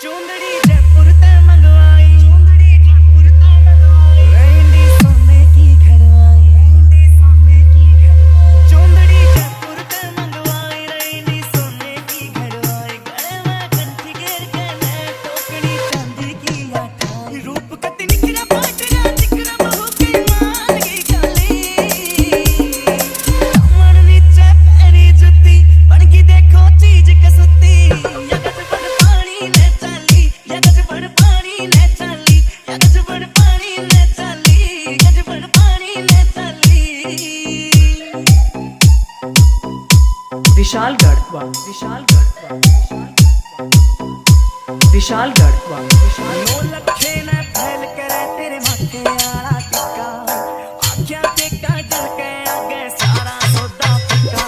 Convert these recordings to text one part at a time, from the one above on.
चुंदड़ी जयपुर ते मंगवाई, चुंदड़ी जयपुर ते मंगवाई, रेंडी सोने की घड़वाई, रेंडी सोने की घड़वाई, चुंदड़ी जयपुर ते मंगवाई, रेंडी सोने की घड़वाई, गले में कंठी घेर के ले टोकरी चांदी की आठाई, रूप कति निखरा पाटरा निखरा बहू की मान की काली, कमर नीचे पैरी जुती बन की देखो चीज कसुती, विशालगढ़ व विशालगढ़ व नो लखे न फैल करे तेरे माथे आला टिक्का, आख्या के काजल के आगे सारा सौदा फिक्का,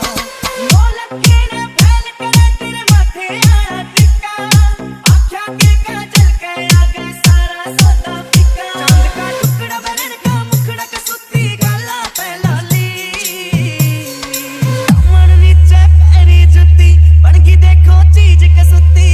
नो लखे न फैल करे तेरे माथे आला टिक्का, आख्या के काजल के आगे सारा सौदा फिक्का, चांद का टुकड़ा बरन का मुखड़ा कसुती गाला पहलाली, कमर नीचे पैरी जुती बन की देखो चीज कसुती,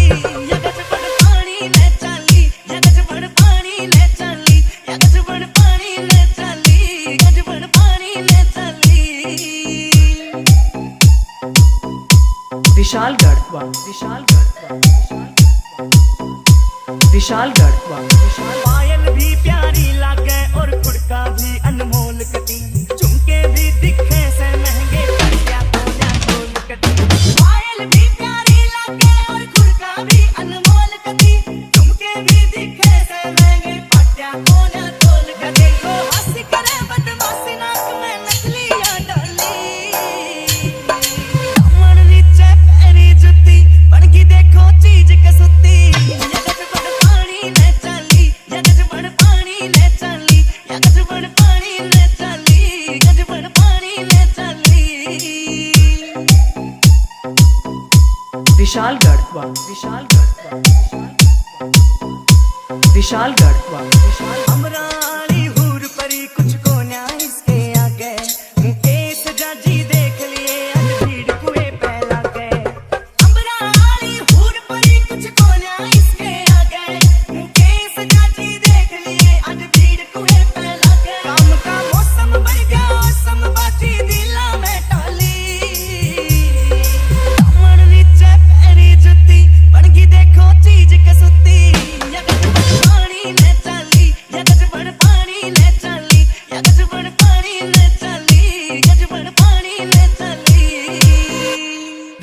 विशालगढ़ व विशालगढ़ पायल भी प्यारी लागे और कुड़का भी अनमोल कटी, झुमके भी दिखे से महंगे पटिया कोना तोल कटी, पायल भी प्यारी लागे और कुड़का भी अनमोल कटी, झुमके भी दिखे से महंगे पटिया कोना तोल कटी, को हंसी करे बदमाशी नाक में नकलियां डाली, कमर नीचे पैरी जुती बन की देखो चीज कसुती, विशालगढ़ व विशालगढ़ अमराली हूर परी कुछ को न्याय इसके आगे, मुकेश जाजी देख लिए आज भीड़ कुएं पे लागे, अमराली हूर परी कुछ को न्याय इसके आगे, मुकेश जाजी देख लिए आज भीड़ कुएं पे लागे, काम का मौसम बन गया मौसम बाजी दिला में टाली, कमर नीचे पैरी जुती बन की देखो चीज कसुती,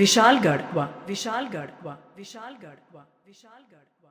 विशालगढ़ व विशालगढ़ व विशालगढ़ व विशालगढ़ व